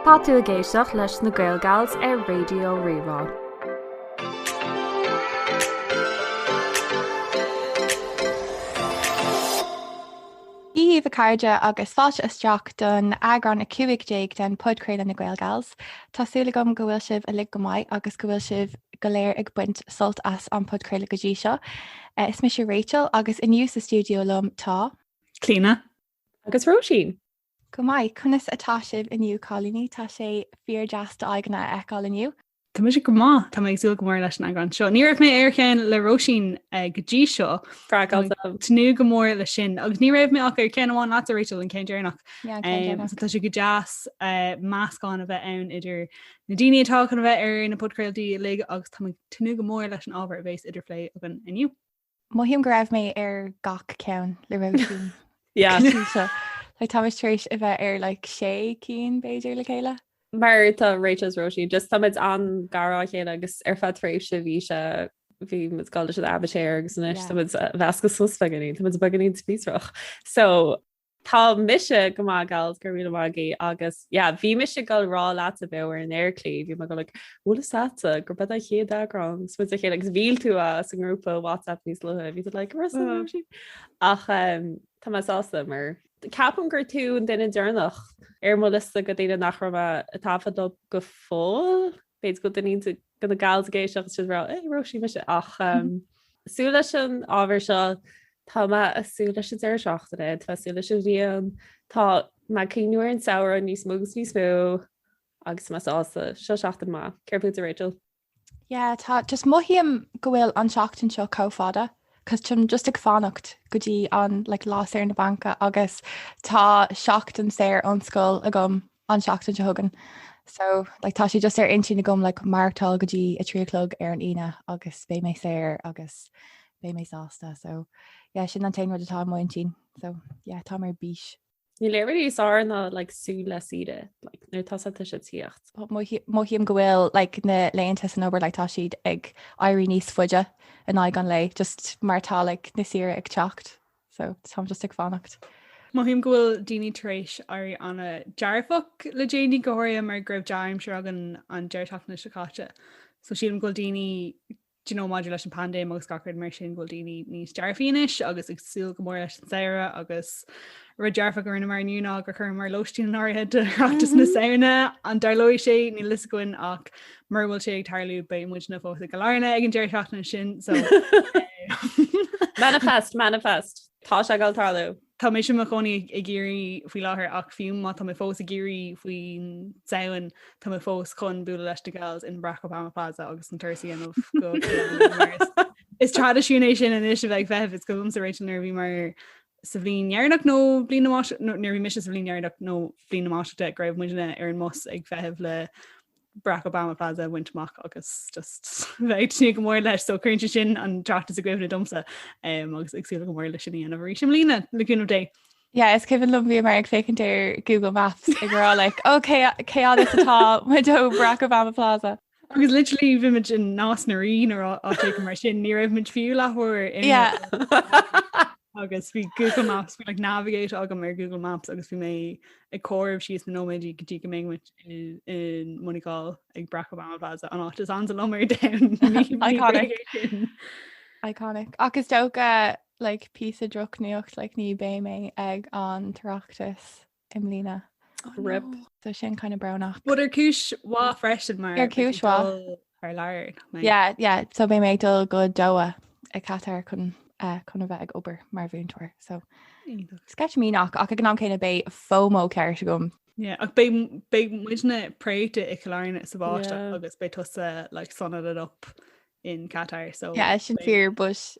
Tá tú a géisioach leis na Gaelgals ar Raidió Rí-Rá. Íomh a cairde agus fáilte isteach don eagrán na cuaig déag den Podchraoladh na Gaelgals, Tásúla gom go bhfuil sibh a lig go maiid agus go bhfuil sibh go léir ag buint sult as an Podchraoladh go dtí seo. Is mis Rachel agus inniu sa stúdio lom tá Clíodhna agus Róisín. Go maiid chunas atá sibh inniu cáilíní tá sé fíor deasta aigna eáil inniu. Tá mu go má tá ag súil go mór leis an gan seo. Ní raibh mé airchéin le Róisín go dtí seo tú go mór le sin. agus ní raibh mé ach ar ceanháin lá Rachel an céidirnach. Tá si go jazz máscáin a bheith ann idir na daine atá chun bheith ar na Podchraoladh le agus tú go mór leis an ábhar a bhééis idir lé a an inniu. Mohíim go raibh mé ar gach ceann le Róisín. Like Thomas Trish a bheith ar like sé cín Beiidir le chéile. Mar tá Rachel's Roshi just tamid an gará chéile agus ar fad rééis se bhí mit gáil se abatéir agus inis tamid bheasca susfaganí, tamid baganí spísrach. So tá mise go mágáil gur riile mágaí agus bhí mise gáil rá láta bheir an airclí, bhí me go bhla sata gur bad a chéad arán, smu a chéad agus bhíl tú san grúpa WhatsApp níos le bhí le ach tá sásta mar Capam gur tú an duine dearnach ar mo lista go dtíine nach a tafad go fóil, Béid go daní go na gáils géisioach si rá Róisí me se ach súla sin ábhar seo tá a súla sin ar seachtaid, Tá súla sin bhíon tá me cíúir an saoir níos mógus níos mó agus me ása seo seachtain má. Ceirú a Rachel? Ja, tá just mohíim go bhfuil an seachtain seo cófada. Cos tum just ag fánacht go dtí an lás ar na banca agus tá seachtain séir an scoil a gom an seachtain se thugan. So tá si just ar intí na gom martá go dtí a tríolog ar an ine agus bé mé séir agus bé mé sásta. So sin an taimhar atá muintín. So tá mar bís. Ní léirí á na sú le siide nu tá si tíocht. Mohíim go bhfuil na leonnta san obair tá siad ag airí níos fuide an aig an lei, just martá na sire ag teacht. So tá just ag fánacht. Mohíim gohfuil daoine taréis ar anna dearfach le déanaine gohair mar greibh dearm se an deirteach na sicáte. So siad go daoine máidir leis an paindéime agus gacuid mar sin ghfuil daoine níos dearfaoinis agus ag súil go mór leis an saoire agus ru dearfa gur na mar nniuná gur chur mar loistín áirthe deachtas na saona an darlóid sé ní lis goin ach mar bhfuil sé ag tarlú be mu na fósa go lána ag an deirteachna sin so manifest tá se gáil tarlú. Tá mé sin choní ag géirí faoi láthair ach fiúm má tá fós a géirí faoin saoin tá fós chun buúla leis de gails in Barack Obama Plaza agus an tuasaí an go Is tradiisiúnééis sin in is bheith bheith is gom sa réitil nervhí mar sa bblionhearnach nó bliana nervhí mis sa bblionhearnach nó bliana máiste greibh muine ar an mos ag bheitheh le Barack Obama Plaza winterach agus just bheith tí go mór leis so chuinte sin an tratas a greibh na domsa agus agsú go mór lei sin an bhí sem lína leún dé. Yeah, is cefn lum bhí mar ag fécinn ar Google Maps ag rá céad atá mu do Barack Obama Plaza. Agus literally bhíimiid in nás naí ar áte mar sin ní raibh mid fiú lethir agus bhí Google Maps bhí navigate agam ar Google Maps agus bhí mé ag cóibh síos na nóméidí gotí go méid in Monicáil ag Barack Obama Plaza an átas an lomir den Iconic. Agus dóga pí a drochníocht ní bé mé ag an tarachtas im lína. Rip. So sin kind of brownach. Bud ar cúis wá freisin mar ar cúis wá ar leir. So bé méid dul go doa ag catar chun a bheith ag obair mar bhúntóir. So sketch míach ach ag ná céine bé FOMO ceir gom. Ach bé muisna préite i choláirna sa bháiste agus bé tusa sonna it up in Qatar. So sin fear bush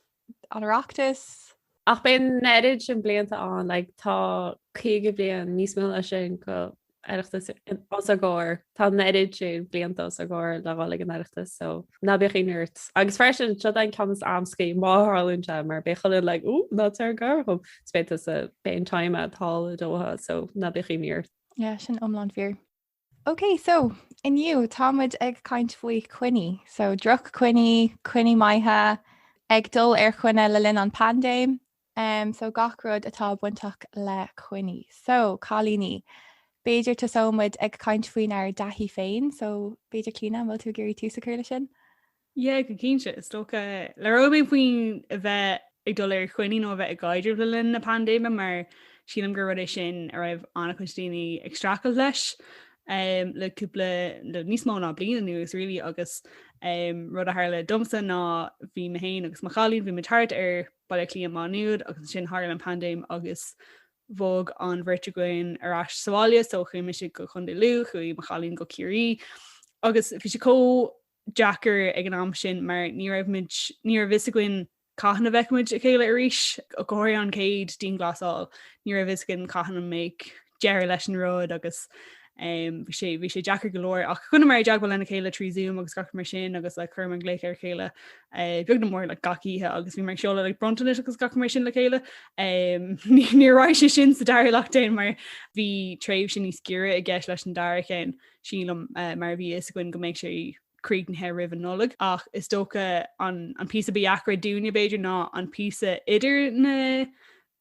anachtas. Ach ben neidir sin blianta an tá chéige blian níos mó sin go aireachtas as a gáir tá neidir sin blianta a gáir le bháil an aireachtas so na be nuirt. Agus freisin si an camas amscaí máthálúnte mar bechaile ná ar garhom spéta a ben time atá dótha so na be nuirt. Sin omland fear. Okay, so inniu táid ag caint faoi choinní. So drochchoinní, choinní maithe, ag dul ar chuine le linn an paindéime. So gachrod atá buintach le choinní. So cálíní Béidir tá sómid ag caiint faoin ar dtaithí féin, so béidir clína bhfuil tú gurí tú sa chuirla sin? Ié go cínse is tócha leróbé faoin a bheith ag dul ar choinní nó bheith a gaiidir le linn na paindéime mar sílam gur rud é sin a raibh anna chuistíine ag stracail leis le cúpla le níos mó ná bliana nuas rilí agus rud a thar le domsa ná bhí me héin agus machalín bhí matart ar bail lí máúd agus sin thar an pandéim agus bóg an bhirrteáin arás sáile so chuimi si go chun de luú chuí machalín go curí agus fi si có Jackar ag an am sin mar ní viscuin caihanna bheicmuid a chéile aríis a ggóir an céad dín glasáil ní viscin caihanna méid dear leis an ród agus bhí sé Jackar golóir ach chuna mar deag lena chéile trí zoom agus gach mar sin agus le chum an gléir chéile beag na mór le gacíthe agus bhí mar seola le brontan agus gach mar sin le chéile nírá sé sin sa dair leachtain mar bhí tréimh sin ní scíre a gceis leis an dair chéin sílam mar bhí is goin go méid sé Cretan rih an noleg ach is tócha an pí beachra dúne beidir ná an pí idir na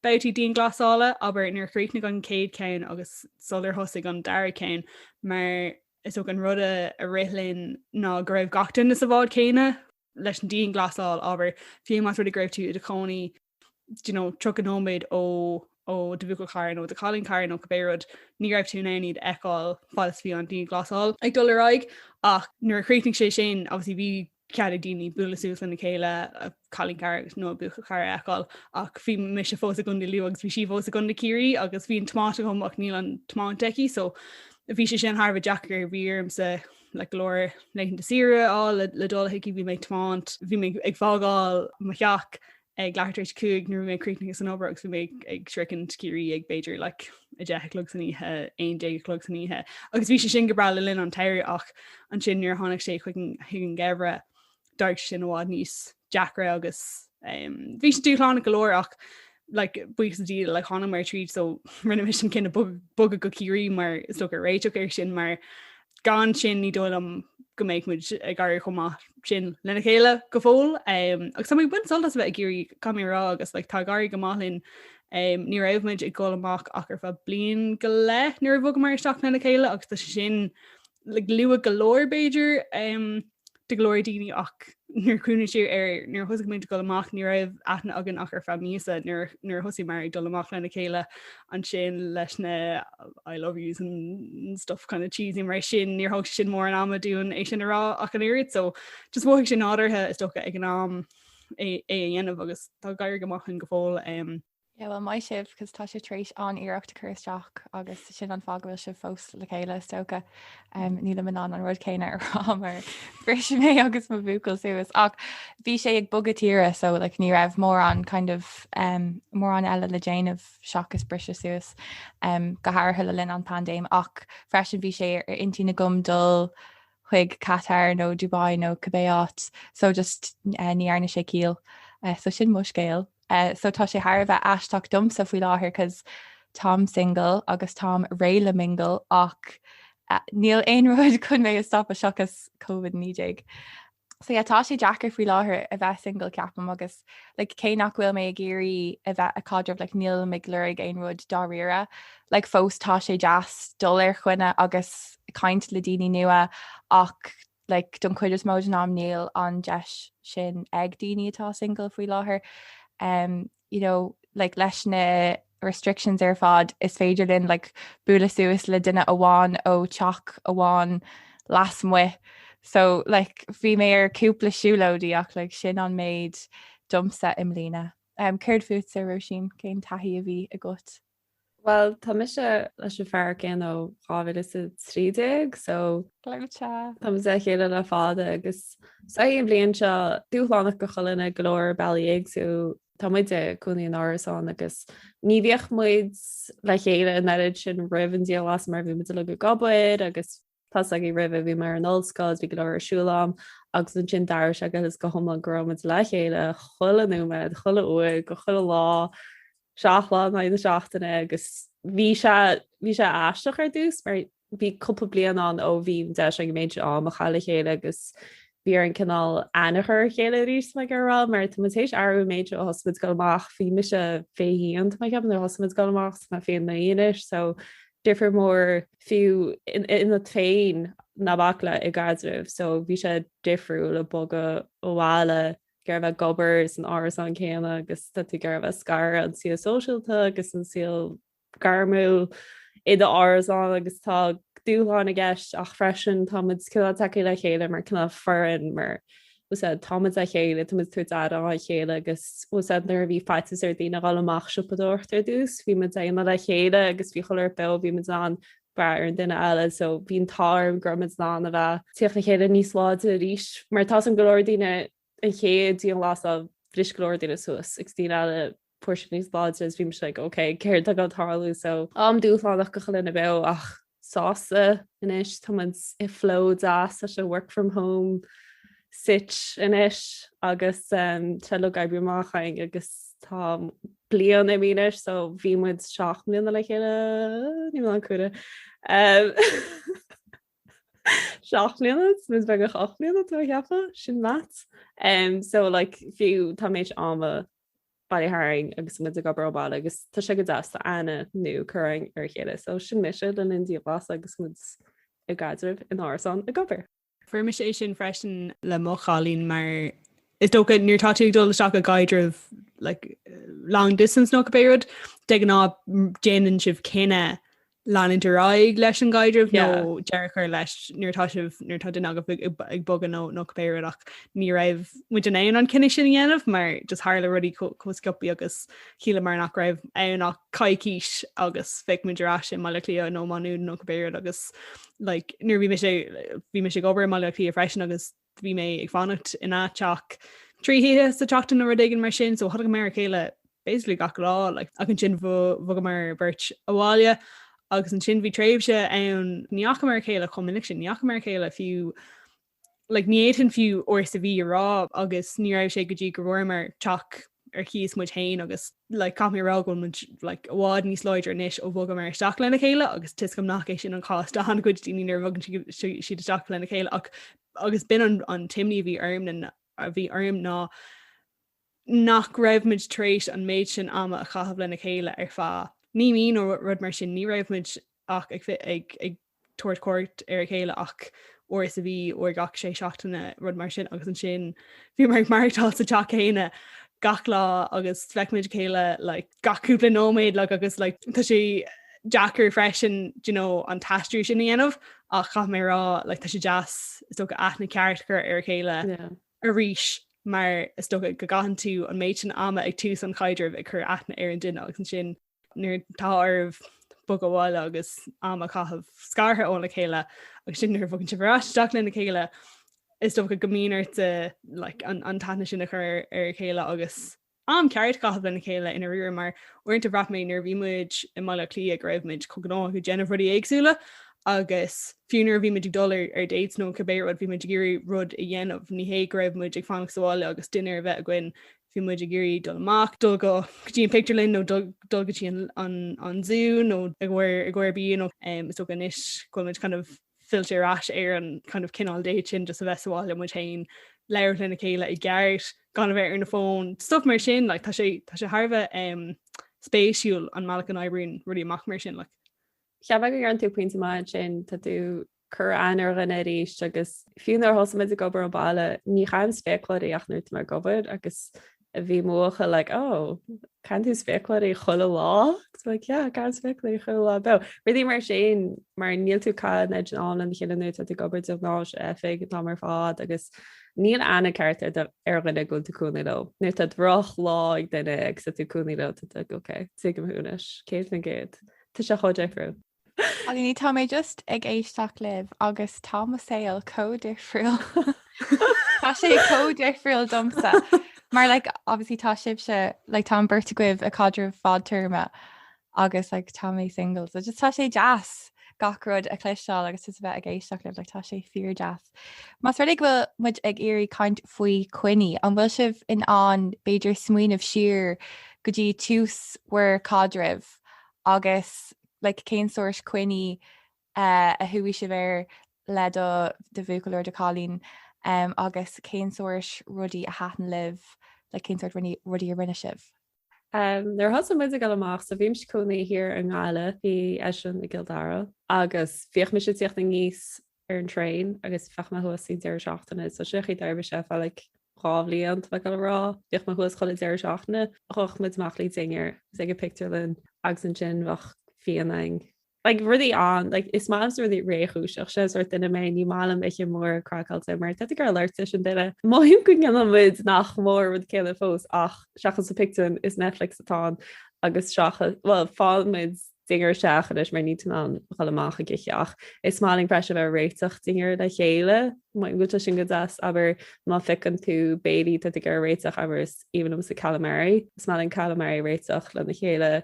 boutí dín glasála aber nar chréitna an céad céin agus solar hosig an dair céin mar is ook an rudde a rilinn ná go raibh gatain na sa bhád céine leis an dín glasáil aber fi mas rud a greibh tú de choní tro an nóméid ó de bhuail cairn ó de chalín cairn ó gobérod ní raibh tú naíad eáil fálas fi an dín glasáil ag dul raig ach nuair chréitnig sé sin agus bhí cead daoine bulasús na chéile a chalín cair nó bucha cair eáil ach bhí me se fós a gun de luú agus bhí si fós a gun de cií agus bhí an tomáta gom ach níl an tomáteí so bhí sé sin Harbh Jackar bhíarm sa le glóir leichen de sire á le dul hiici bhí méid tomáint bhí mé ag fágáil macheach ag leirtéis cúig nuair mé críicnig san obair agus bhí mé ag sricin cií ag Beiidir le a deachlog san íthe ein déachlog san íthe agus bhí sé sin go bra le linn an teir ach an sin nuair tháinig sé chuig an gebre dark sin bhád níos Jackra agus bhí sé dúláánna golóir ach buchas dí le hána mar tríd so rinne sin cinna bug go cií mar is lo réiteach ar sin mar gan sin ní dul am go méid muid ag gar chumá sin lena chéile go fóil agus sam buint soltas bheith géirí camrá agus tá garí go málinn ní raibhmuid ag ggó amach ach ar fa blion go le nuair bhg mar isteach lena chéile agus tá sin le luúa golóir Beiidir de glóir daoine ach nuaircúna siú ar nuair thosaigh muid go amach ní raibh aithna agan ach ar fa míosa nuair thosaí mar ag dul amach lena chéile an sin leis na I love yous and stuff kind of cheesy mar sin níor thug sin mór an am dún é sin ará ach an irid so just bhigh sin ádarthe is tócha ag an am é dhéanamh agus tá gaiir go machchan go fóil Yeah, well mai sibh cos tá sé trééis an iireachta chuteach agus sin an fágahfuil se fós le chéile stocha níla man an rud céine ar rá mar bris mé agus má bhúcail suasas ach bhí sé ag bugatíre so ní raibh mór an kind of mór an eile le déanamh seachas brise suas gothirthe le linn an pandéim ach freisin bhí sé ar intí na gom dul chuig Qatar nó Dubai nó Cubéát so just níarna sé cíal so sin mu scéal. So tá sé Harbh eisteach dumsa faoi láthair cos tám single agus tám réile mingle ach níl aon rud chun mé stop a seachas COVID-19. So tá sé Jackar faoi láthair a bheith single ceapam agus cé nach bhfuil mé géirí a bheith a cadreh níl mé glurig aon rud dá rira fós tá sé jazz dul ar chuine agus caint le daoine nua ach don chuidir mód ná níl an deis sin ag daoine atá single faoi láthair. Leis na restrictions ar fad is féidir linn bula suas le duine amháin ó teach amháin las mu so bhí mé ar cúpla siúlódaí ach sin an méid dumsa im lína. Céird fuút sa Róisín cén taithí a bhí a gut. Well, tá mi se leis fear cén ó cháhfuil is trídeag so Tá chéile le fáda agus saon blion se dúlánach go cholinna glóir bailíag so tá muid de chunaí an árasán agus ní bhíoh muid le chéile an neid sin rih an díal las mar bhí mu le go gobbaid agus tá a rih bhí mar an olscoil bhí go leir siúlám agus an sin dair se agus go thomla gromid le chéile chola nuid chola uaig go chola lá seaachlá na na seachtainna agus bhí se eisteach ar dús mar bhí cúpla blian an ó bhí de an méid am a chaile chéile agus bhí an canál anachar chéile rís me gorá mar tuéis airú méid ó hospid goach hí me se féhííon me ceap ar hospid goach na féon na dhéanais so difriúr mór fiú ina féin na bhacla i gaiadh, so bhí sé difriú le boga óháile garbh gobers an áras an céanna agus tú garbh scar an si socialta agus an síl garmú iad áras an agus tá dúláin a gceist ach freisin táid take le chéile mar cinna foran mar táid a chéile tú tú a chéile agus nar bhí feitas ar dtíine gáil amach sipadúirtar dús, bhí me déana le chéile agus bhí choir be bhí me an bar an duine eile so bhín tarm gromid ná a bheith tíoch le chéile níos láid a ríis, mar tá an golóirdaine an chéad dí an las a bhris golóirdaine suas ag tí eile portion níos láid is bhím se oké céir a go tharlú so am dúláach go cholína be ach sása inis tá i fló as a se work from home sit inis agus te le gaibbrúachchaing agus tá blian I míis so bhí muid 6 milliún le chéile ní an cuara 6 milliún mus be 8 milliún tú heafa sin mat so like fiú tá méid ama bailhaing agus mu go brabal agus tá sé go deasta ana nu chuing ar chéile so sin misisiid an indí blas agus mu i gaidirh in ásan a gobar. Fuirmis é sin freisin le mochalín mar is dócha níor táú dul seach a gaidirh like long distance nó béad de ná déanaan sibh cinenne leanantarráig leis an gaidirh nó dearchar leis nuirtá den aga ag bogan nó béach ní raibh mu an éon an cinenne sin dhéanamh mar just hála rudí coscopi agus cíle mar nach raibh éonnach caiicíis agus feic muidirrá sin má le clío nó manú nó béad agus like nuair bhí me sé gobar má le clí a freisin agus bhí mé ag fannacht ina teach tríthe sa teachtain na rudigan mar sin so thug mar chéile basically gach lá like a an sin bhga mar beirt aháile agus an sin bhí tréimhse an níach mar chéile communic sin níach mar chéile fiú like níéan fiú or sa bhí rá agus ní raibh sé go dtí go bhfuir mar teach ar chios muid hain agus like camrá go like bhád níos leidir níis ó bhga mar staach lena chéile agus tuiscom nach é sin an cáist a han go daoine ar bhagan siad staach lena chéile agus bin an timní bhí arm a bhí arm ná nach raibh muid trééis an méid sin ama a chahabh lena chéile ar fá ní mín ó rud mar sin ní raibh muid ach ag tuaircóirt ar a chéile ach or sa bhí ó gach sé seachtainna rud mar sin agus an sin bhí mar martá sa teach chéine gach lá agus fleicmuid chéile like gachúpla nóméid like agus like tá sé Jackar freisin an taistú sin dhéanamh ach cha mé rá like tá sé jazz is tó go aithna ceartgur ar chéile a ríis mar is tó go gahan tú an méid sin ama ag tú san chaidirh ag chur aithna ar an duine agus an sin nuair táarbh bu bháile agus ama chahabh scartha ónla chéile agus sin nuair bhagann sibráisteach lena chéile is do go gomíarte like an tana sinna chur ar chéile agus am ceart chahabh lena chéile ina riúr mar uirnta bhreath mé nar bhímuid i mala clí a raibhmuid coná go déanamh rudí éagsúla agus fiúnar bhí muid dollar ar déits nó cabbéad bhí muid gurí rud i dhéanamh ní hé raibhmuid ag fannach sáile agus duine ar bheith a gin fi muid a gurí dul amach dul go tíon picturelinn nó dul go tí an Zoom nó ag gcuir bí nó is tó ganis gomuid kind of filter as ar an kind of cinál déit sin just a bheitsáil mu hain leir lena chéile i gceart gan bheith ar na fón stuff mar sin like tá sé Harbheith spéisiúil an malaach an éibriún rudí amach mar sin like. Cheabh go an tú puinte mai sin tá tú chur anar ganna rééis agus fiúnar hosamid a gobar an bailile ní chaim spéclaí achnút mar gobad agus a bhí mócha like can tú spéclaí chola lá gan spéclaí chola lá be ridí mar sin mar níl tú cad na an chéanú a tú gobar ná féig tá mar fád agus níl anna ceirtar ar ganna go túúnadó nu tá droch lá ag duine ag sa túúnadó oké tu go húnas céad na géad Tá se chodéifriú. A ní tá mé just ag éisteach libh agus tá scéal códifriúil. Tá sé códifriúil domsa. Mar obviously tá sib se tá an bertacuibh a cadre fád turma agus tá mé singles. So just tá sé jazz gachrod a cléisteáil agus is bheith ag éisteach libh tá sé fear jazz. Mas rudig bhfuil muid ag éirí caiint faoi choinní an bhfuil sibh in an beidir smuoinmh siar go dtí tús war cadreh agus céin soirs choinní a thuí si bhéir le de bhuacair de cálín agus céin soirs rudí a hatan libh le céin soirt rudí a rinne sibh. Nar hosa muid go amach sa bhím choinní hir an gáile hí eisian na Gildara agus bhíoh me si tíocht na níos ar an trein agus fech me thuí deir seachtainna so sií darbe se fel rábhlíon fe go rá bhíoh me thuas chola deir seachna chuch mu machlí dingear ag go picú linn agus an sin bfach fianaing. Rudí an is más ruí réúiseach sé or duine mé ní málam iche mór crackáilte mar te gur leirte an duine. Máim gon gan muid nach mór rud céile fós ach seachas sa picún is Netflix atá agus fáid dingear seachan is mar ní an chaach a gicheach. Is máling freis bheith réiteach dingear de chéile, Má go sin go das aber má ficin tú béí tu gur réiteach aber even sa calamari. Is máling calamari réiteach le na chéile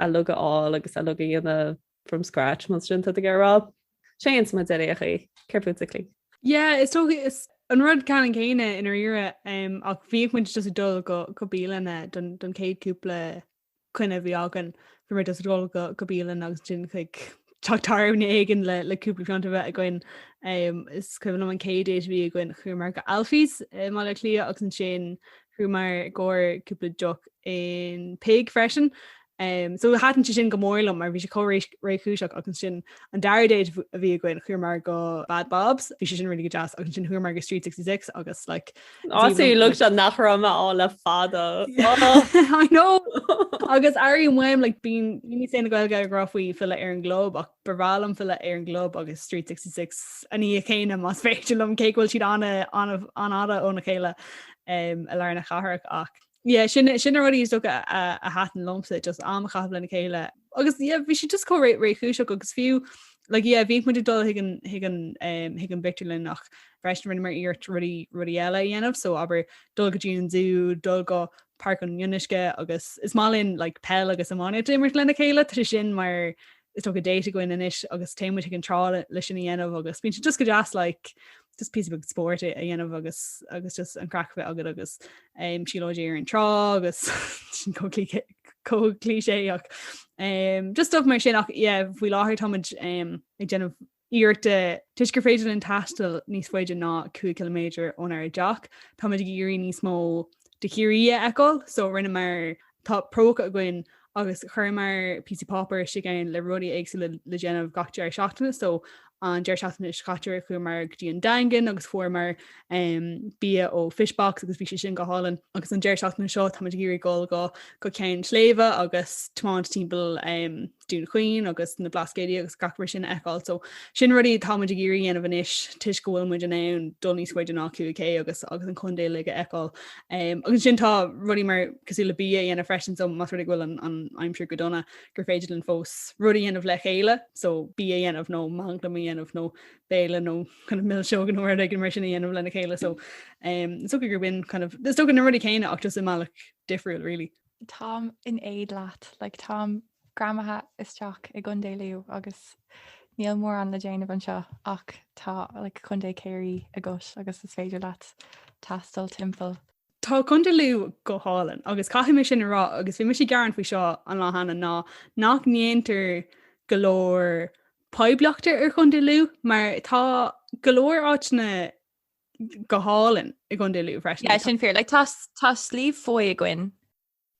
a luga á agus a luga dhéanana from scratch man sin tu gur sé ma déché ceirfuúlí. Yeah, is an rud can céine inar ire ach bhíh mu just dul go bílanna don céad cúpla chuine bhí agan fi mar just dul go bílan agus sin tutarna éigen leúpla fianta bheith a gin is cuian an céadéis bhí a gin chumar go alfís má le clia agus an sin chumar ggóir cúpla joch in pig freisin. So hatan sin go mórlam mar bhí sé réúiseach agus sin an dairdéid a bhí goin chuúmar go Bad Bobs, bhí sin rinne go jazz agus sin chuúmar go Street 66 agus áú lu an nachrama á le fada. I know agus airí mhaim bíon sé na ghilga grafuí fila ar an glob ach barválam fila ar an glob agus Street 66 a ní a chéine más féitilm céhfuil siad anada óna chéile a lear na chathach ach. Yeah, sin already is a hatan lomsa just am chabla na chéile. Agus bhí si just có réúiseach agus fiú bhí mu dul higan Victorlin nach freistin rinne mar íirt rudí eile dhéanamh, so aber dul go dún an zú, dul go park an Ionisce agus is málinn pell agus amáine immert lena chéile tá sin mar is go déite goin inis agus téimmu an trá lei sin dhéanamh agus bín just go jazz just piece of sport a dhéanamh agus just an cracbeh agad agus sílóidéir an trá agus cóclísé ach just stuff mar sin ach bhí láthir táid ag déanamh íirte tuis gur féidir an tastal níos féidir ná 2 km ón ar deach táid gurí níos mó de chií eáil so rinne mar tá próca a gin agus chuir mar PC popper si gain le rudí éag le déanamh gachtéir seachtainna so an deir seachtainna scaiteir chu mar dtí an dagan agus formar bí ó fishbox agus bhí sin go hálan agus an deir seachtainna seo táid gurí gáil go céin sléomh agus tuáint timppel dún chuoin agus na blascéí agus gachmar sin eáil so sin rudí táid gurí anamh inis tuis go bhfuil muid an ann donní scoid an AQK agus an chundé le eáil agus sin tá rudí mar cosú le bí ana freisin so mas rudig bhfuil an aimimsú go donna gur féidir an fós rudí anamh le chéile so bí anamh nó manglamí anamh nó béile nó kind of mill seogan nóir ag an mar sin anamh lena chéile so so gur bin kind of there's stogan rudí chéine ach just imach difriúil really. Tám in éiad leat tám gramathe isteach i gundéliú agus níl mór an le déanamh an seo ach tá chundé céirí agus is féidir leat tastal timppel. Tá chundéliú go hálan agus caiimi sin rá agus bhí si garan faoi seo an láhanana nach níontar golóir poibleachtar ar chundéliú mar tá golóir áitna go hálan i gundéliú freisin. Sin fear tá slíomh foioi a gin.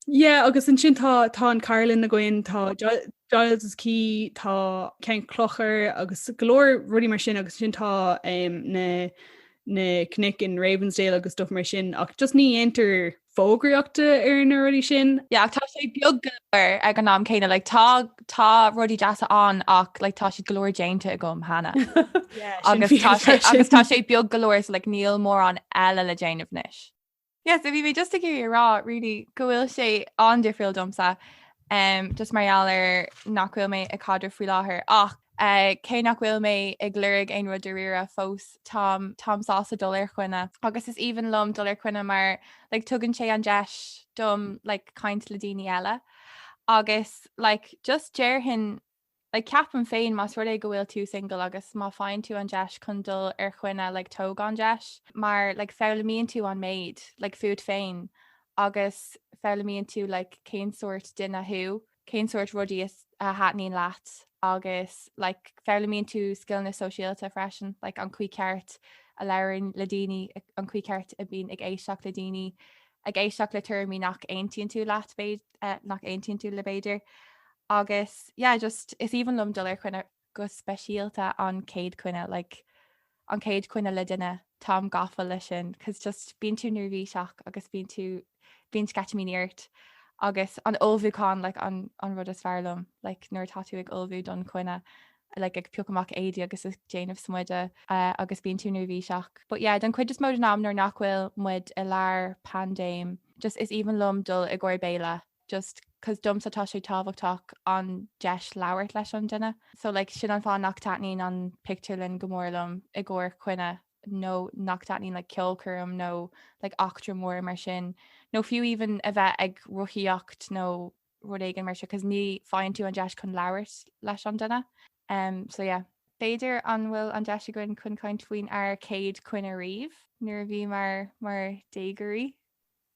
Yeah, agus an sin tá an Carlin na goin tá Giles is cí tá cein clochar agus glóir rudí mar sin agus sin tá na cnic in Ravensdale agus stuff mar sin ach just ní enter fógraíochta ar na rudí sin. Yeah, tá sé beag glóir ag an nám céine tá rudí deasa an ach tá si glóir déanta a gom hena. agus tá sé beag glóir so níl mór an eile le déanamh níis. Yes, if you just to give you raw really gohfuil sé an difriúil domsa just marall nachhfuil mé a cadre frí láthair ach cé nachhfuil mé ag glurig ein rud rira fós Tom sása dul chuine agus is even lom dul chuine mar tugann sé an deis dom caint le daoine eile agus just déir hin ceapan féin más ru go bhfuil tú single agus má fáin tú an deis chun dul ar chuine tóg an deis mar felamíonn tú an méid fuúd féin agus felamíonn tú cén suirt duine thu cén suirt rudí is a hatníín leat agus felamíonn tú skill na sosiálta freisin an chuí ceart a leirann le daoine an chuí ceart a bhíon ag éisteach le daoine ag éisteach le tuairimí nach aontaíonn tú leat nach aontaíonn tú le béidir. Agus just is even lum dul ar chuine go speisialta an céad cuine an céad cuine le duine tám gafa lei sin, cos just bíon tú nervhí seach agus bíon scatimíart agus an olbhúáin an rud is fearlumm nuair tatú ag olbhú don cuine ag peach éadi agus is déanamh smuide agus bíon tú nervhí seach. But don chuid is mód an am nar nachhfuil muid i lear paindéime, just is even lum dul i gcóir béile, just cos dum satá sé táhachtach an deis leabhart leis an duine. So sin an fá nachtaín an picturelinn gomórlumm i gcóir cuine nó nachtaín ceolcurm nó achtra mór mar sin. No fiú even a bheith ag ruchiíocht nó rud éigen mar se, cos ní fáin tú an deis chun leabhart leis an duine. Béidir an bhfuil an deis goin chun caiint faoin ar céad cuine riamh nuair a bhí mar déagarí.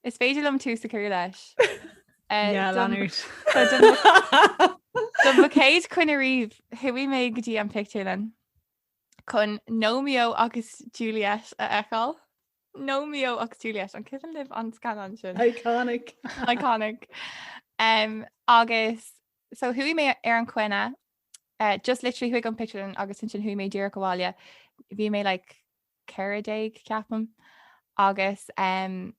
Is féidir lom tú sa cur leis. Leonard. Dom céad cuine riamh thuí mé go dtí an picturelinn chun Nómeo agus Juliet a eáil. Nómeo agus Juliet an cian libh an scanan sin. Iconic. Agus so thuí mé ar an cuine just literally chuig an picturelinn agus sin thuí mé dúr goháile. Bhí mé ceradéig ceapam agus an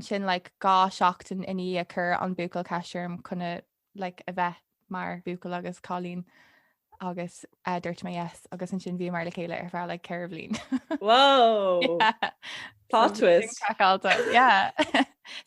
sin gá seachtain iní a chur an bucail ceisiirm chuna a bheith mar bucail agus cálín agus dúirt mé yes agus an sin bhí mar le chéile ar bhar ceir blin. Whoa! Plot twist.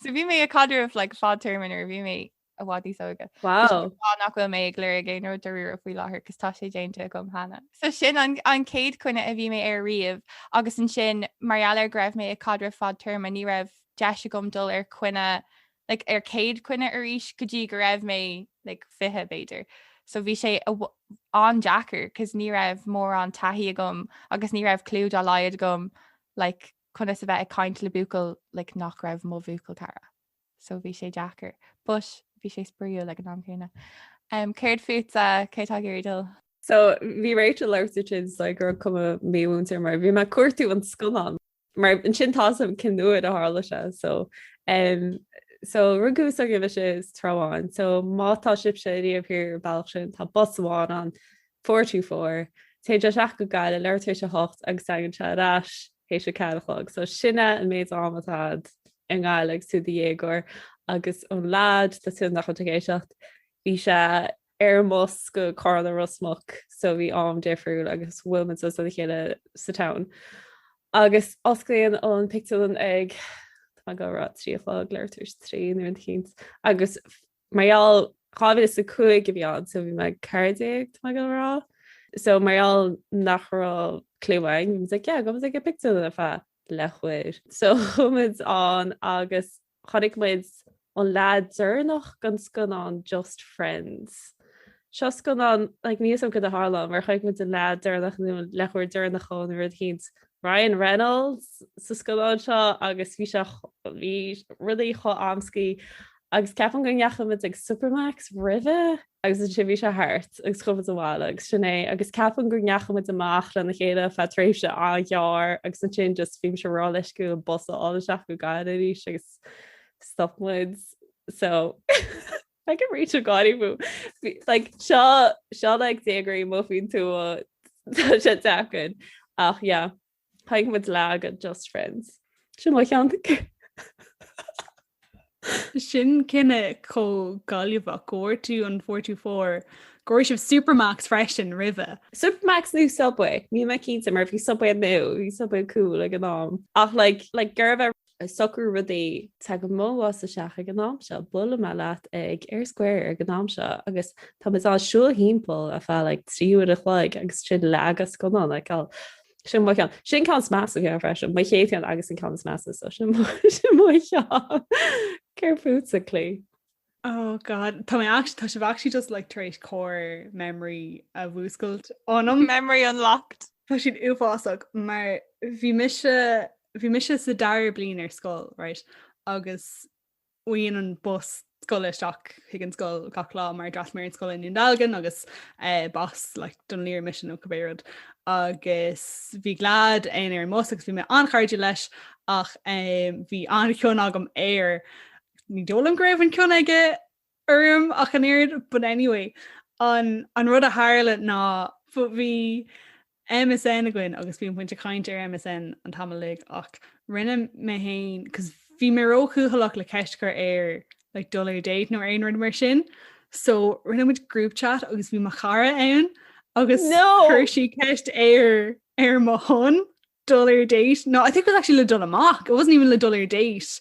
So bhí mé a cadúh fád terminar bhí mé a bhádí soga. Wow. Nachfuil mé ag léir géanú doú a bhí láthir cos tá sé déanta gom hena. So sin an céad cuine a bhí mé ar riamh agus an sin marall ar greibh mé a cadúh fád term a ní raibh deise gom dul ar cuine ar céad cuine ar ríis go dtí go raibh mé fithe béidir. So bhí sé an Jackar cos ní raibh mór an taithí gom agus ní raibh clúd a laiad gom chuna sa bheith ag caint le bucail nach raibh mó bhucail cara. So bhí sé Jackar. But bhí sé spríú le an amchéine. Céir fut cétá gurídal. So bhí Rachel leirtins gur cum méúntar mar bhí me cuairtú an scoán. Mar an sin tásam cin nuad a hála se. So rugús a gibh sé tráháin. So mátá sib sé díomhhir bailach sin tá bosháin an 424. Té de seach go gaiile leirtar se hocht agus sagan se ráis hééis se ceadchlog. So sinne an méid amtád an gáile sú dhéagor agus an lád tá sin nach chutagéisiocht. Bhí se ar mos go cála rusmach so bhí am défriúil agus bhfuilman so chéile sa town. Agus osclaíonn an picturelinn ag go rá tríág leirtar trí ar an chéint. Agus marall chábhid is sa chuig go bhíán so bhí me cardéag go rá. So marall nachrá clúhain, go ag a picturelinn a fe le chuir. So chumid an agus chonig muid an lád dúrnach gan scanán just friends. Seo scanán níos go a hála mar chuig muid an lád dúrnach lechuir dúrnachán ar chéint. Ryan Reynolds sa scoláid seo agus bhí rudí cho amscaí agus ceapan go neachcham ag Supermax rive agus an si bhí se hart agus chumh bháil agus sinné agus ceapan gur neachcham amach le na chéile fetrééis se áhear agus an sin just fim se rá leis go bosa ála seach go gaiirí agus stopmuid so ag an réit gáí bú seo déagaí mó fin tú sé decan ach Paig with lag and just friends. Sin mai chean. Sin cinenne có galibh cuair tú an 424 goir sibh Supermax freisin rive. Supermax new Subway. Ní me cínta mar bhí Subway nó, bhí Subway cool ag an nám. Ach garbh sucr rudí te go móhás a seach ag an nám se bula me leat ag ar square ag an nám se agus tá is á siúil hímpel a fá tríú a chláig agus sin legus go ná sin can smas a fresin, mai chéan agus an can smas so sin mai Ceirfút a clé. Oh god, tá se actually just taréis core memory a bhúscailt anm. Memory unlocked. Tá siad uásach mar bhí mise sa dair blian ar scóil, right? Agus uíon an bus scoileisteach hiag an scóil gachlá mar drasmir an scóil in dalgan agus bas don líor mission ó cabbéad. Agus bhí glad ar mós agus bhí me anchairde leis ach bhí an ceann agam air ní dólam greibh an ceann aige ach an éard, but anyway an rud a hála ná bhí MSN a gin agus bhíon pointinte caiint ar MSN an tamlaigh ach rinne me hain cos bhí mé róchuúhalach le ceistgur ar like dul date nó aon rud mar sin, so rinne muid group chat agus bhí mar chara ann agus chuirsí ceist ar mo hon dul date. No, I think it was actually le dul amach. It wasn't even le dul date.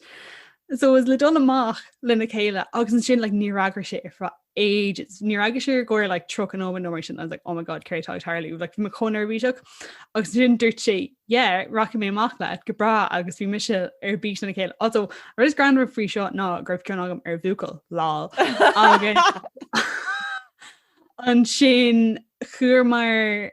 So it was le dul amach lena chéile agus an sin like ní ragra sé for ages. Ní ragra sé goir like truck an over number sin. I was like, oh my god, Carrie Harley like my corner bíteach agus sin dúirt sé, yeah, rocky mé amach le go bra agus bhí mise ar bís lena chéile. Also, is grand free shot ná greibh ceann agam ar bhúcail lol. An sin chuir mar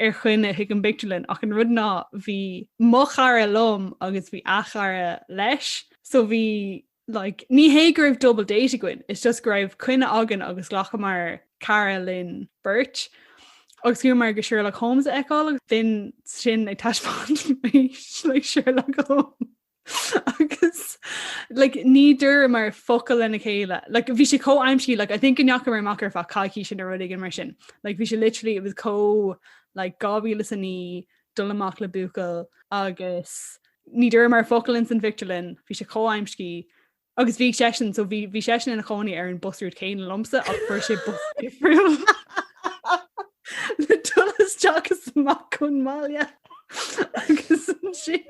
ar chuinne hiag an bictulin ach an rud ná bhí mo chara lom agus bhí achara leis. So bhí like ní hé raibh double date goin. It's just raibh chuine agan agus ghlacha mar cara linn Birch. Agus chuir mar go Sherlock Holmes eáil bin sin ag taiispáint le Sherlock Holmes. Agus like ní dur mar focail lena chéile. Like bhí sé co-aimsí, like I think an neachar mar macar fa caiicí sin a rudig an mar sin. Like bhí sé literally it was like gábhíle san ní dul amach le bucail agus ní dur mar focail san Victorlin, bhí sé co-aimscí agus bhí session, so bhí session in a choinní ar an busúir céin lomsa ach fuair sé busúir le tulas teachas amach chun mália agus sin.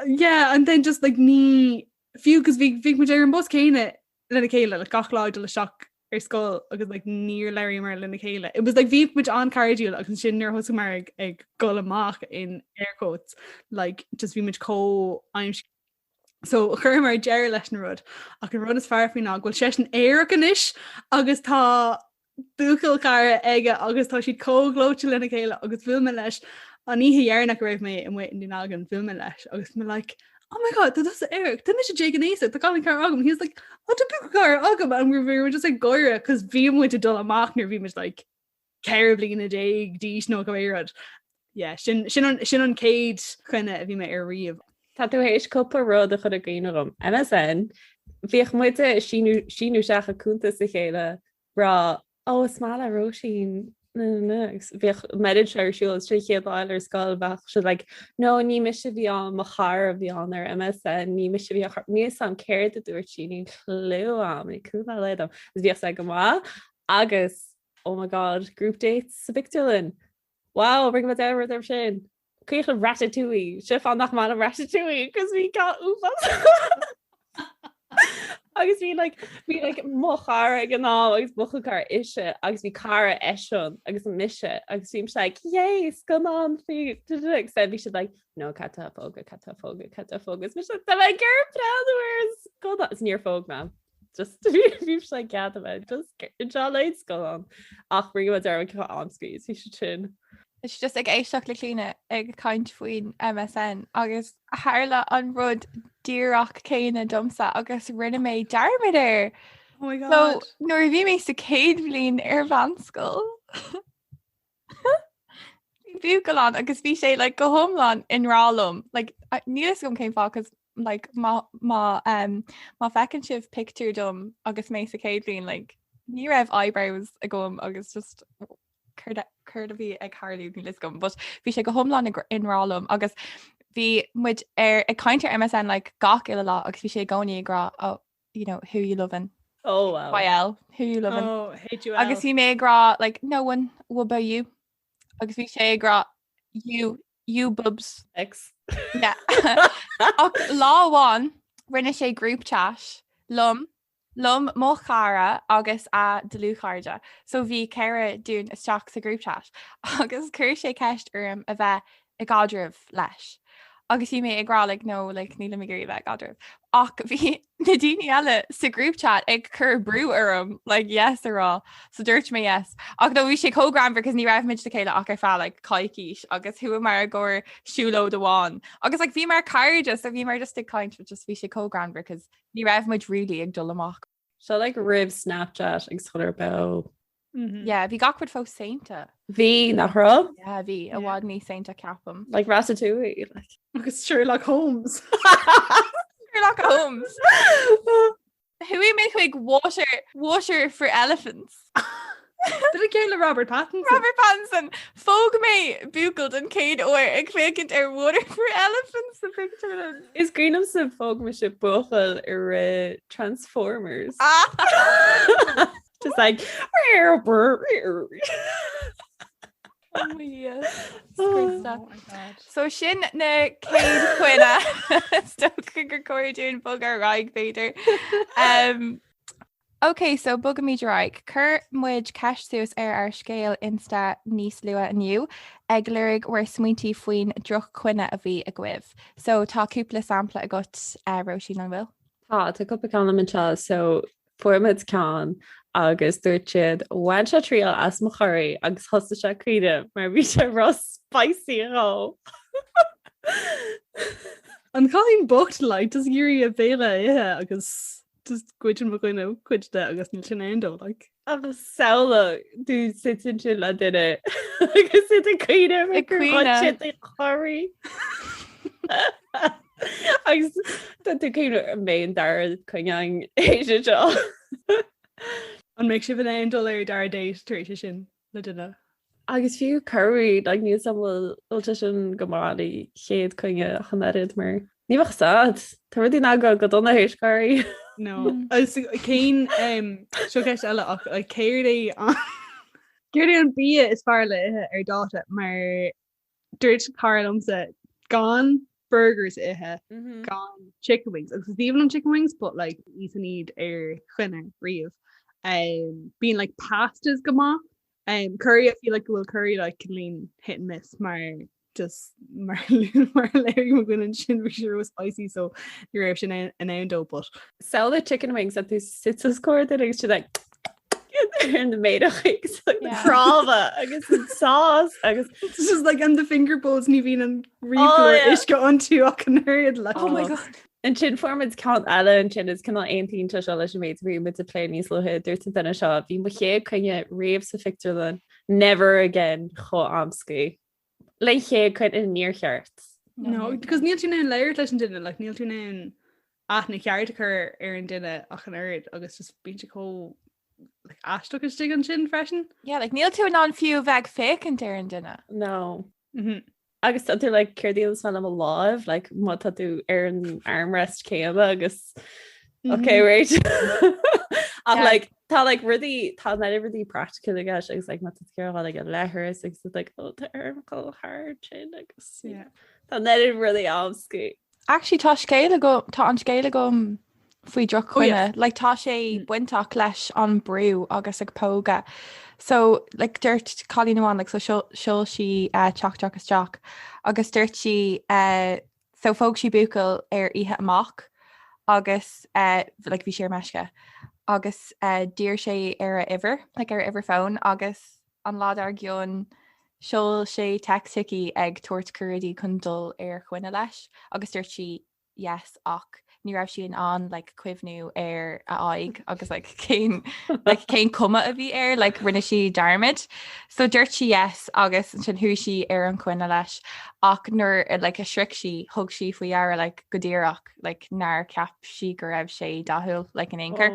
Yeah, and then just like ní fiú cos bhí mu ar an bus céine lena chéile le gachláid le seach ar scóil agus like níor leirí mar lena chéile. It was like bhí muid an cardúil agus sin nuair thosa mar ag gol amach in air quotes, like just bhí muid co-aimscí. So chuir mar deir leis na rud ach an rud is fear faoin ná ghfuil sé an éire inis agus tá bucail cara aige agus tá siad cóglóte lena chéile agus bhfuil me leis an ihe dhearnach raibh mé an wait in dú agan bhfuil me leis agus me like, oh my god, that's Eric. Then is Jake and Asa. The calling car agam. He was like, what the book car agam? And we were just like goira because we went to dull amach near we was like terribly in a day dish no go airad. Yeah, shin on céad kinda if you met ar riamh. Tá tú hééis cúpla rud a chud a gcuoinegum. MSN, bhíoh muide síú seach a cúnta sa chéile rá ó smála Róisín bhíoh mediid seirisiúil trí chéadháil ar scáil bach si like nó ní mi se bhí an mo char a bhí an ar MSN ní mi se bhí níos an céir a dúir sin clú am í cúpla leidm. Is bhíoh ag go má agus oh my god, group dates sa Victorlin. Wow, bring me down with sin. Cuich an ratatouille, si fan nach man an ratatouille, cos bhí ga úfas. Agus bhí mochar ag an ná agus buchacar isise agus bhí cara eisiún agus an mise agus bhím se like, yes, go on fi said bhí si like, no, cata fógus mis tá bheith gur preúirs go is níor fóg man. Just bhím se like gad bheith just leid go on ach brí ar an anscríos hí se sin. It's just ag éisteach le clíine ag caint faoin MSN agus hála an rud díreach céine domsa agus rinne mé darmidir. Oh my god. So nuair bhí mé sa céad bblin ar bhanscoil. Bhí goán agus bhí sé like go homlan in rálum. Like nílas gom céim fá cos like má fecinn sibh picture dom agus mé sa céad bblin like ní raibh eyebrows a gom agus just chuir a bhí ag Harlú ní liscom, but bhí sé go thomláin in rálum agus bhí muid ar ag caiintear MSN like gach ile lá agus bhí sé gcóí gra oh, you know, who you loving? Oh wow. YL, who you loving? Oh, hate you. Agus bhí mé gra like no one, what about you? Agus bhí sé gra you bubs. X. Yeah. Láháin rinne sé group chat lum mo chara agus a delucharja. So bhí ceire dún isteach sa group chat agus chuir sé ceist a bheith ag gadrah leis. Agus bhí mé ag rá like no like níla mé gurí bheith gadrah. Ach bhí na daoine eile sa group chat ag chur brú like yes ará. So dúirt mé yes. Ach no bhí sé cógram because ní raibh muid le chéile ach ar fá like caiiciis agus thu mar gur siúló doháin. Agus like bhí mar cairde so bhí mar just ag caint just bhí sé cógram because ní raibh muid rúlaí ag dul amach. So like rib Snapchat ag scoir be Yeah, bhí gachfuid fós Sainte. Bhí nach ra Yeah, bhí a bhád ní Sainte ceapam. like ratatouille like agus Sherlock Holmes. Sherlock Holmes. Who made like water for elephants? Did it céile Robert Pattinson? Robert Pattinson fóg mé bucled an céad óir ag fécinint ar water for elephants the picture. is greenam sa fóg me se buchel ar Transformers just like Oh my yes. Oh my God. So sin na céad chuine sto gur choirún bug ar raig féidir. Okay, so bugam míid raig. Cur muid ceistús ar scéal insta níos lua aniu, ag lurig war smuointí faoin drochchoinní a bhí a gcuibh. So tá cúpla sampla a got Róisín an bhfuil? Tá cuppa can man se so formid can agus dúirt siad bhain se tríal as mo choirí agus thosta se cuide mar bhí se ros spicy rá. An cáín bocht leit is gurí a bhéile ithe agus just cuiitin mo goine cuiide agus níl sin éondó like. agus saola dú sitin sin le duine agus si a cuide I cuine. si choirí. agus tú cíine mé dar chuineang é seo. An méid si bh éondó ar dar dééis tuéis sin le duine. Agus fiú curry like níos samhfuil ulta sin gomáí chéad chuine chanéid mar níomh sad Tá ruí ná go donna hééis curry. No céin seoceist eile ach céir é Céir an bí is fear le ithe ar dáta mar dúirt carlamsa gan burgers ithe gan chicken wings agus even on chicken wings but like you need ar chuine riamh being like pastas goma curry I feel like will curry like can lean hit and miss mar just mar Larry McGuinnn sin sure was spicy so you're sin an endo but sell the chicken wings at these sits score that is like in the maid crava agus sauce agus it's just like on the finger bowls ní bhín an riamh is go onto ach an nerd like Oh my God. an sin formid count eile an sin is cinna aontainn se se leis méid riú mit a play níos lohead dúirt an duine seo bhí mo ché chuine riamh sa fictarlan never again cho amscaí le ché chuid in níorcheart. No because níl tú na leir leis an duine like níl tú na aithna ceart chur ar an duine ach an aird agus just bín se có like astoch is an sin freisin. Yeah, like níl tú an fiú bheith fécinn ar an duine. No. Agus tú le chuirdíal san am láh like má tú ar an armrest céime agus okay right ach like tá like rudí tá na rudí practical agus agus like má ceá like a lethir agus like oh tá armcail hard sin agus tá na rudí amscaí. Actually tá an scéile go faoi drochchoinní like tá sé buintach leis an brú agus ag póga. So like dúirt cholí nóán like so siúil si teach agus dúirt si so fóg si bucail ar ihe amach agus like bhí sé meisce agus dír sé ar a iver like ar iver fón agus an lád ar gcionn siúil sé texticí ag tuairt cuaidí chun dul ar chuine leis agus dúirt si yes ach ní raibh sin an like cuimhnú ar a aig agus like céin cuma a bhí ar like rinne si darmid so dúirt si yes agus sin thuú si ar an chuine leis ach nuair like a sric si thug si faoihearra like go dtíreach like nar ceap si go raibh sé dathúil like an anchor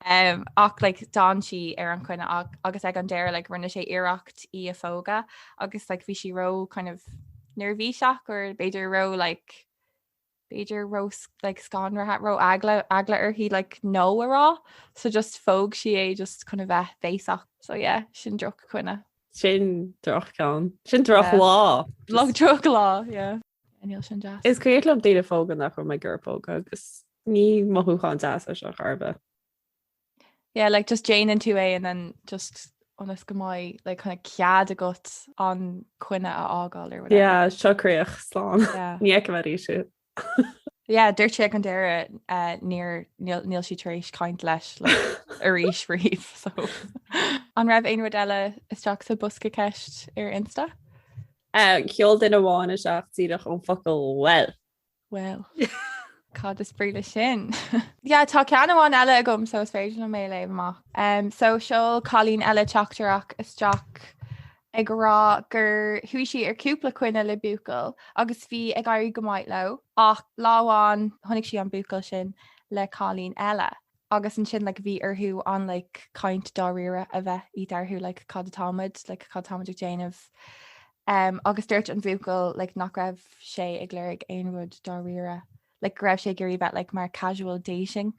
ach like don si ar an chuine agus ag an déir like rinne sé iirecht í a fóga agus like bhí si ro kind of nervhí seach or beidir ro like Beiidir ro like scan ro agla ar hí like no ará so just fóg si é just chuna bheith féach so yeah sin droch chuine sin droch can sin droch lá log droch lá yeah níl sin jazz is céitlam daine fógan nach chu mai ggurpóg agus ní mothúáin jazz a seo charba yeah like just Jane and 2A and then just honest go mai like kind of cead a got an chuine a ágáil or whatever yeah seocréoch slán ní marí si yeah dúirt sé an deire níl si taréis caint leis le a ríis riomh so an raibh aon rud eile isteach sa busca ceist ar insta ceol duine bháin a seach tíadach an focail well Cá is spríle sin. Ja, tá ceanháin eile a gom so is féidir na mé le amach. So seo cholín eile teachtarach isteach ag rá gur thuisi ar cúpla chuine le bucail agus bhí ag gairí go maiid le ach láháin tháinig si an bucail sin le cholín eile. Agus an sin le bhí arthú an le caint dá rire a bheith í darthú le cadatáid le cadatáid déanamh. Agus dúirt an bhuacail le nach raibh sé ag léir aonrúd dá rire. Like raibh sé gurí bheith like mar casual dating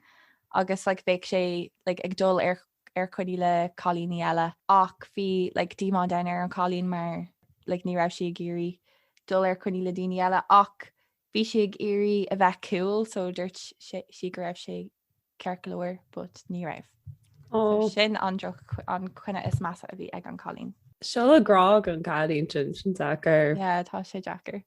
agus like bheith sé like ag dul ar chuidí le cholíní eile ach bhí like díán den ar an cholín mar like ní raibh sé gurí dul ar chuidí le daoine eile ach bhí si ag irí a bheith cool so dúirt si go raibh sé ceirceúir but ní raibh. So sin an chuine is massa a bhí ag an cholín. Seo arág an gadín sin Jackar. Yeah, tá sé Jackar.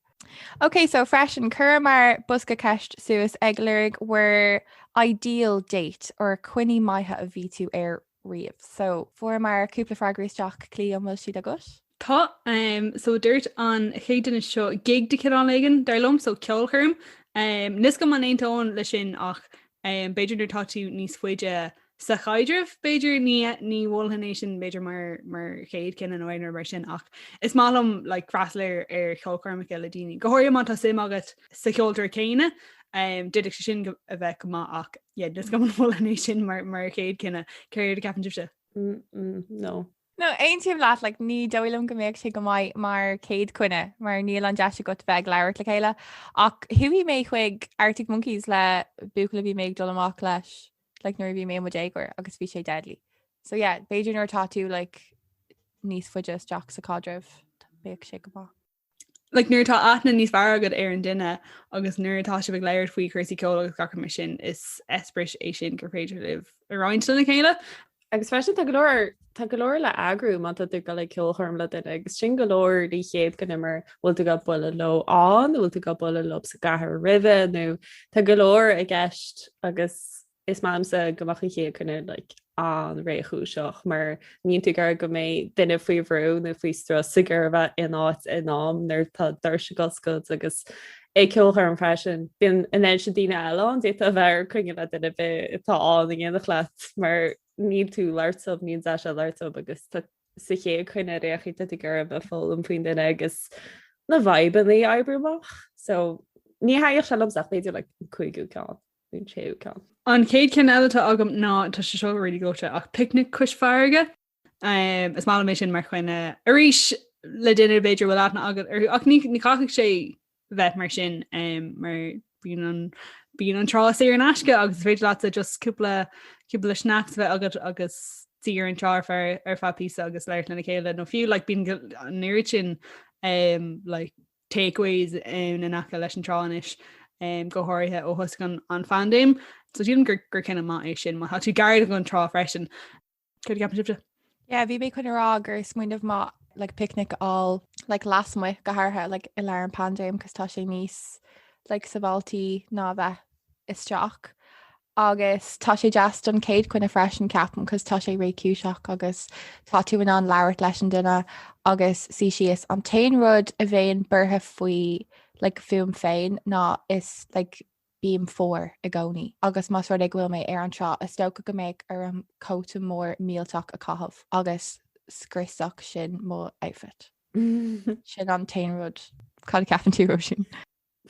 Okay, so freisin cur mar busca ceist suas eaglaigh were ideal date or choinní maithe a bhí tú ar riamh. So fuair mar cúpla freagraíteach clí an bhfuil siad agus? Tá so dúirt an chéan is seo gig de an aigen darlumm so ceolchurm. Nis go man éontóin le sin ach beidir dúir táú níos fuide sa chaidirh beidir ní bhilhannééis sin beidir mar chéad cin an óinar mar sin ach is málam le crasléir ar cheolchurm le daoine. Gothir man tá sim agat sa ceoltar céine didir sin a bheith go ach dus go an bhilhannééis sin mar chéad cinenne ceir capan se. No, ein tíim leat le ní dóilm go méid sé go maiid mar céad cuine mar níl an deise go bheith leir le chéile ach thuí mé chuig Arctic Monkeys le buúla bhí méid dul amach leis. Like nuair bhí mé mo dégur agus bhí sé deadly. So yeah, beidir nuair táú like níos fuide Jack sa cadreh beag sé go bá. Like nuair tá aithna níos bhar agad ar an duine agus nuair tá se bh léir faoi chuirsaí ceol agus gachar sin is espris é sin gur féidir libh aráint na chéile. Agus fe tá golóir le agrú man tú go le ceolchurm le duine agus sin golóir dí chéad go nimmer bhfuil tú go bula lo an bhfuil tú go bula lob sa gahar rive nó tá golóir a gceist agus is mámsa gomachcha ché chunne like an réchú seach mar níon tú gar go mé duine faoi bhrú na faoi stra sigur bheith in áit in nám nar tá dar se goscod agus é ceolchar an freisin bin in se díine eán dé a bheith chuine le duine bheith tá an ggéana chleat mar níd tú leirtab níon de se leirtab agus sa ché chuine réchaí tú gur a fol an faoin duine agus na bhaban í ebrúach so ní haíoh se amach féidir le chuigú ceánún séú ceán. An céad cin eileta agam ná tá se seo rií gote ach picnic cos fearge is má mé sin mar chuine aríis le duine beidir bhfuil ána agad ach ní cachaigh sé bheith mar sin mar bíon an trá sé an asce agus féidir láta just cúpla snacks bheith agad agus tíar an tear fear ar fapí agus leir lena chéile nó fiú le bíon nuir sin like takeaways in acha leis an tráis go háirithe ó thus gan an paindéime. So dún gur cinna má é sin má tú gaiir an trá freisin chu gapan sibte? Yeah, bhí mé chun rá gur smuoinmh má like picnic all like lasmuid go háirthe like i leir an paindéime cos tá sé níos like sabaltí ná bheith isteach agus tá sé just an céad chuine freisin ceapan cos tá sé réiciúseach agus tá tú an leabhart leis an duine agus si sios an tain rud a bhéon burtha faoi like fiúm féin ná is like bíam fór a gcónaí agus más rud ag bhfuil mé ar an seo is stocha go méid ar an cóta mór mílteach a cahabh agus scrisach sin mó outfit sin an tain rud chu ceapan tú sin.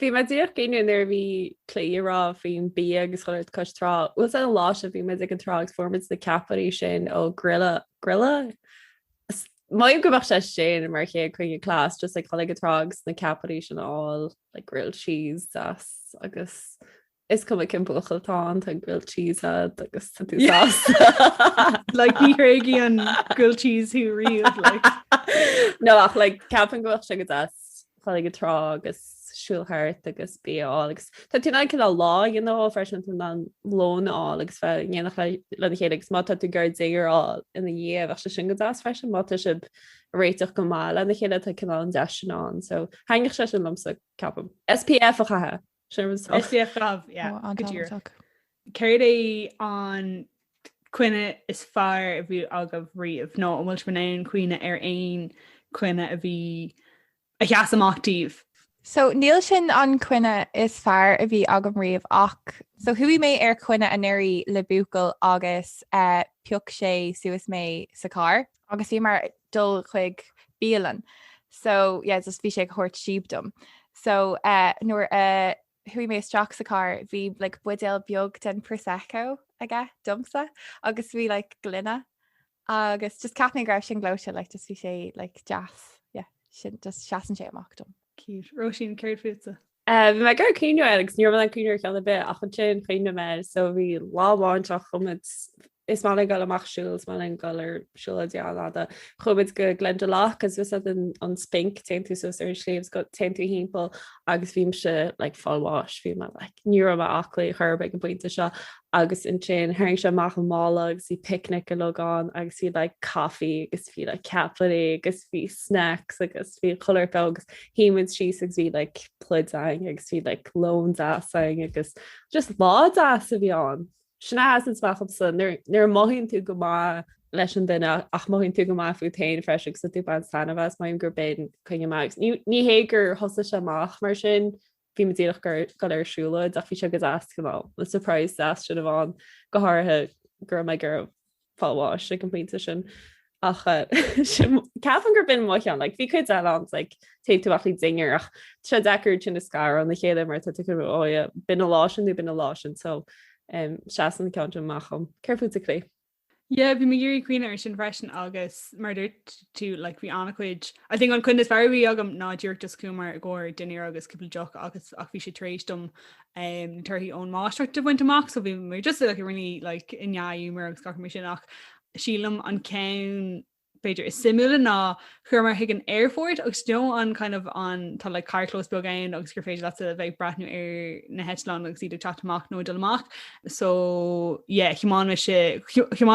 Bhí me dtíoch céine ar bhí clérá faoin bí agus chuir cosrá was a lá a bhí me ag an rágus formid na caparí sin ó grilla Maim go sé sin mar ché chuige clás just like choige trogs na caparí sin all like grilled cheese agus is cum cimpulchaltá tá grilled cheese agus tú like ní réigi an grilled cheese who riamh like no ach like capan go se go choige trá agus siúlthart agus béálegs Tá tú cin a lá freisin an lón álegs fe ghéanach le chélegs má tú gur déará ina dhéh se sin go freisin má si réiteach go má le na chéile tá cin an deán so haingeh se sin lomsa capam. SPF a chathe SPF Ceir é an cuine is fearr a bhí agah riamh nó bhfuil man éon cuioine ar aon cuine a bhí a cheas amachtíh. So níl sin an cuine is fearr a bhí agam riamh ach. So thuí mé ar cuine a neirí le bucail agus peoc sé suas mé sa car, agus bhí mar dul chuig bíalan. So just bhí sé chuirt siabdom. So nuair thuí mé straach sa car, bhí like buidéal beag den prosecco aige dumsa, agus bhí like glunne. Agus just capna greibh sin glóise like just bhí sé like jazz. Sin just seaan sé amachtom. Cute. Róisín céir fuúta. Bhí me gur cúine agus níor an cúineir cheanna bit a chun sin féine me, so bhí láháinteach chumid is má go amachsúil má an goirsúla deáda chumid go glenda lech agus vis an spink te tú so ar slíomh go te tú hímpel agus bhím se le fáháis bhí me nuúr a aclaí churbe an buinte seo agus in sin haing se maach an mála agus í picnic a logáin agus bhí le caí agus bhí le caplaí agus bhí snacks agus bhí choir pe agus híimiid síos agus bhí le pluding agus bhí le lón daing agus just lá das a bhí an. Sinna an smachb san nuair maithíonn tú go má leis an duine ach maithíonn tú go má fú tain freiseach sa tú ban sanahas maim gur ben chuine magus. Ní hé gur hosa se amach mar sin bhí medíach gur go arsúla a bhí se go as go le surprise as sin bháin gotharthe gur me gur fáháis le complete sin. Ach ceafan gur bin maian, like bhí chuid eán like te tú achlí dingear ach se deúir sin na scar an na chéile mar tu go bin a lásin tú bin a lásin so seaan ceanta machcham. Ceirfú a clé. Yeah, bhí mé dúirí cuioine ar sin freisin agus murder tú like bhí annachcuid. I think an chun is fearbhí agam ná dúirt just cumar a ggóir duine agus cúpla deoch agus ach bhí sé trééis dom tuirthaí ón máisteachta bhaint amach, so bhí mé just like rinne like inneaú mar agus gach mé sin ach sílam an cén beidir is simúla ná chumar hiag an airfort agus do an kind of an tá le carclós begain agus gur féidir le a bheith brathnú ar na Heitleán agus iad chatach nó dulach. So chián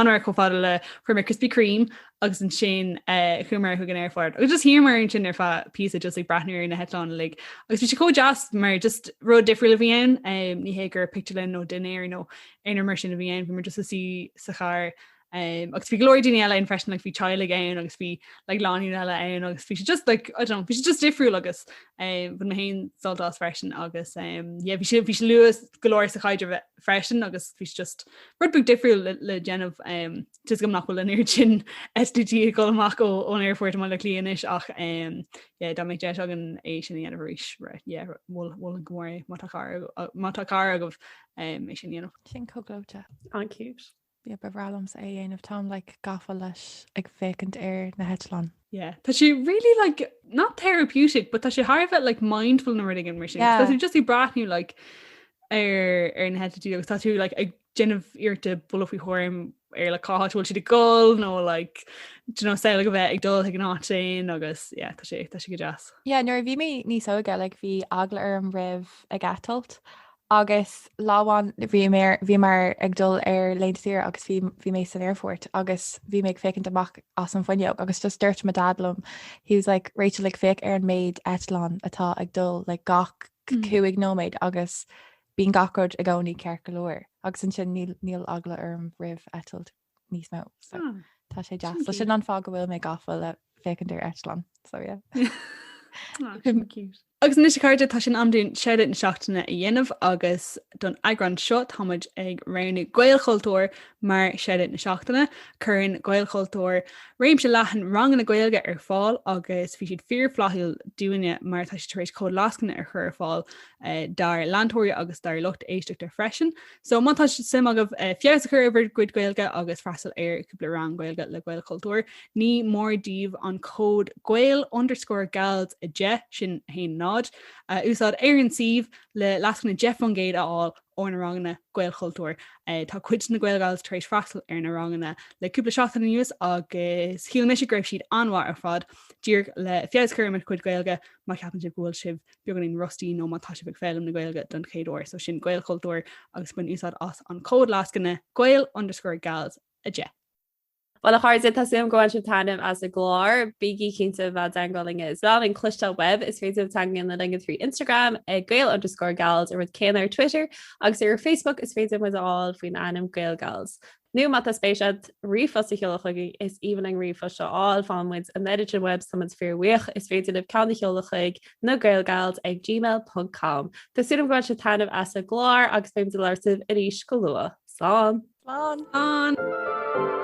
ar chofáda le chumar crispy cream agus an sin chumar chuig an airfort. Agus just hí mar an sin ar fa pí just like brathnú ar na Heitleán le agus bhí sé có jazz mar just ru difriúil a bhíon ní hé gur picturelinn nó dunéir nó éar mar sin a bhíon mar just a sí sa char. Agus bhí glóir daine eile in freisin like bhí teile ann agus bhí like láí eile ann agus bhí just like I don't know bhí just difriúil agus bud na haon soltás freisin agus bhí sé luas glóir sa chaidir freisin agus bhí just rud bug difriúil le déanamh tus gom nachhfuil in sin SDT go amach ón airfuirt má le líanais ach dá méid de agan é sin anniversary bhil an gmóir mátá car agah é sin dhéanamh. Sin coglóte. An cute. Bhí bevrálams é dhéanamh tám le gafa leis ag fécant ar na Heitleán. Yeah, tá sé really like not therapeutic, but tá sé Harbheith like mindful na rudig an mar sin. Tá just í brathnú like ar na headtí agus tá tú like ag déanamh irte bulhí chóm ar le cáthúil si de gol nó like saoil go bheith ag dul ag an áit sin agus tá sé go jazz. Yeah, nuair bhí mé níos óga like bhí agla ar an rih ag atalt. Agus láháin bhí mar ag dul ar leidtíir agus bhí mé san airfort agus bhí méid fécinn amach as an foiineog agus just dúirt ma dadlumm. He was like Rachel like féic ar an méid Heitleán atá ag dul like gach cuaig nóméid agus bíon gacród a gcónaí ceir go leir agus an sin níl agla ar an rih etalt níos mó. So tá sé jazz. So sin an fá go bhfuil mé gafa le fécinn ar Heitleán. So cute. Agus ní cardide tá sin amdún sead an seachtainna i dhéanamh agus don eagrán seo táid ag ranú gailchoiltóir mar sead na seachtainna chuann gailchoiltóir réim se lechan rang na gailge ar fáil agus bhí siad fear flahiúil dúine mar tá si éis có lascanna ar chur fáil dar landtóir agus dar lucht éisteachta freisin. So mátá sim agah fiar chuir cuid gailge agus freistal ar cúpla rang gailge le gailchoiltóir ní mór díomh an cód gail_gcéad a de sin haon ná. Úsáid éan siomh le lascanna Jeffan géad aáil ó na rangna gailchoiltóir. Tá cuid na gailgáils taréis freistal ar na rangna le cúpla seachtainna nús agus hiúil sé greibh siad anhha ar fad dír le fiascur mar cuid gailge má ceapan si bhfuil sibh beganín rostí nó má tá si bh fém na gailge don chéadúir, so sin gailchoiltóir agus buin úsáid as an cód lascanna gail_gcéad a de. Well a chuirde tá sim goin sin tanm as a glár bíí cinnta bheit dangáling is bhil an clistal web is féidir tangan na linge trí Instagram ag gail_gals ar rud céan ar Twitter agus ar Facebook is féidir muáil faoin anm gailgals. Nu mat a spéisiad rifa sa cheolachaí is evening rifa se all fanmuid a meditin web summit fearwych is féidir le can cheolachaig na gailgails ag gmail.com. Tásúm go se tanmh as a glár agus féim de leirtih a ríis go lua. Slán. An.